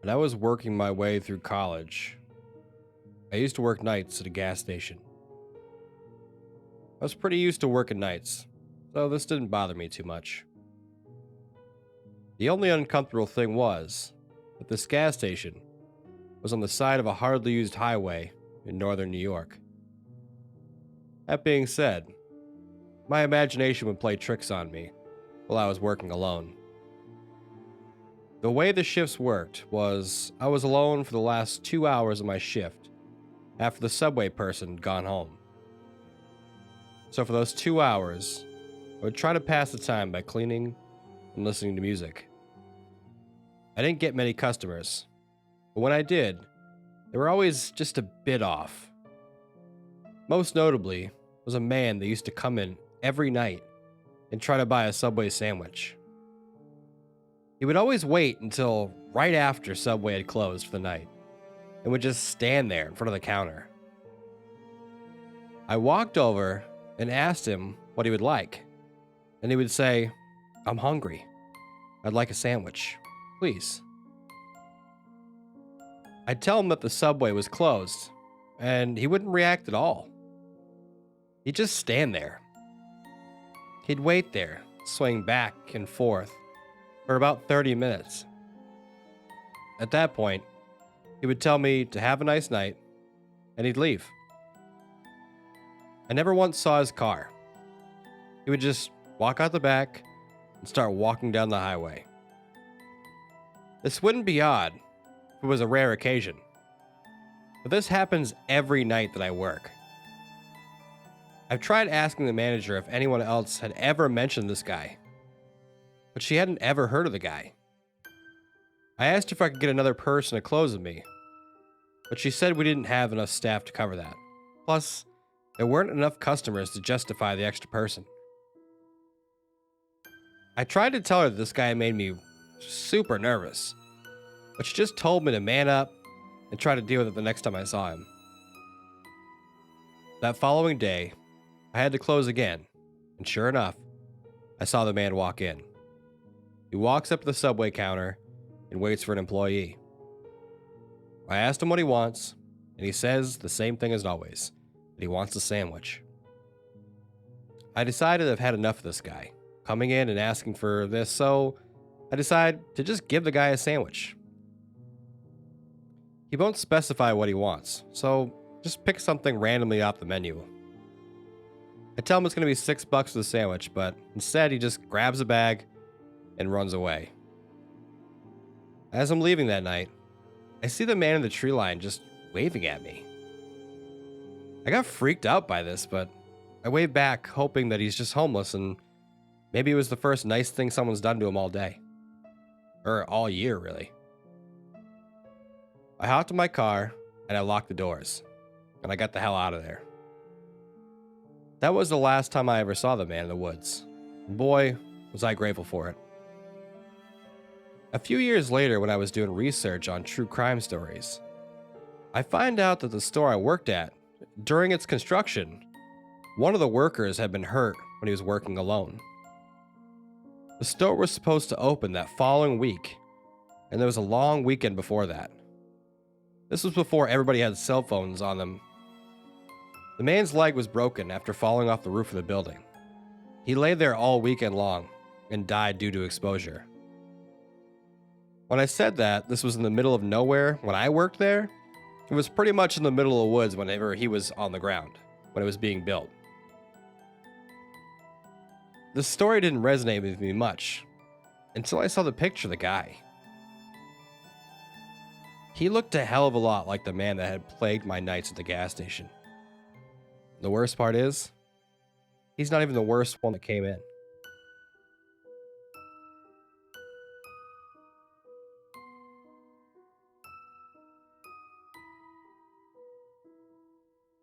When I was working my way through college, I used to work nights at a gas station. I was pretty used to working nights, so this didn't bother me too much. The only uncomfortable thing was that this gas station was on the side of a hardly used highway in northern New York. That being said, my imagination would play tricks on me while I was working alone. The way the shifts worked was I was alone for the last 2 hours of my shift after the subway person had gone home. So for those 2 hours, I would try to pass the time by cleaning and listening to music. I didn't get many customers, but when I did, they were always just a bit off. Most notably was a man that used to come in every night and try to buy a Subway sandwich. He would always wait until right after Subway had closed for the night and would just stand there in front of the counter. I walked over and asked him what he would like, and he would say, "I'm hungry. I'd like a sandwich, please." I'd tell him that the Subway was closed, and he wouldn't react at all. He'd just stand there. He'd wait there, swaying back and forth, for about 30 minutes. At that point, he would tell me to have a nice night, and he'd leave. I never once saw his car. He would just walk out the back and start walking down the highway. This wouldn't be odd if it was a rare occasion, but this happens every night that I work. I've tried asking the manager if anyone else had ever mentioned this guy, but she hadn't ever heard of the guy. I asked if I could get another person to close with me, but she said we didn't have enough staff to cover that. Plus, there weren't enough customers to justify the extra person. I tried to tell her that this guy made me super nervous, but she just told me to man up and try to deal with it the next time I saw him. That following day, I had to close again, and sure enough, I saw the man walk in. He walks up to the Subway counter and waits for an employee. I asked him what he wants, and he says the same thing as always, that he wants a sandwich. I decided I've had enough of this guy coming in and asking for this, so I decided to just give the guy a sandwich. He won't specify what he wants, so just pick something randomly off the menu. I tell him it's going to be $6 for the sandwich, but instead he just grabs a bag and runs away. As I'm leaving that night, I see the man in the tree line just waving at me. I got freaked out by this, but I waved back, hoping that he's just homeless and maybe it was the first nice thing someone's done to him all day. Or all year, really. I hopped in my car and I locked the doors, and I got the hell out of there. That was the last time I ever saw the man in the woods. And boy, was I grateful for it. A few years later, when I was doing research on true crime stories, I find out that the store I worked at, during its construction, one of the workers had been hurt when he was working alone. The store was supposed to open that following week, and there was a long weekend before that. This was before everybody had cell phones on them. The man's leg was broken after falling off the roof of the building. He lay there all weekend long and died due to exposure. When I said that this was in the middle of nowhere when I worked there, it was pretty much in the middle of the woods whenever he was on the ground, when it was being built. The story didn't resonate with me much until I saw the picture of the guy. He looked a hell of a lot like the man that had plagued my nights at the gas station. The worst part is, he's not even the worst one that came in.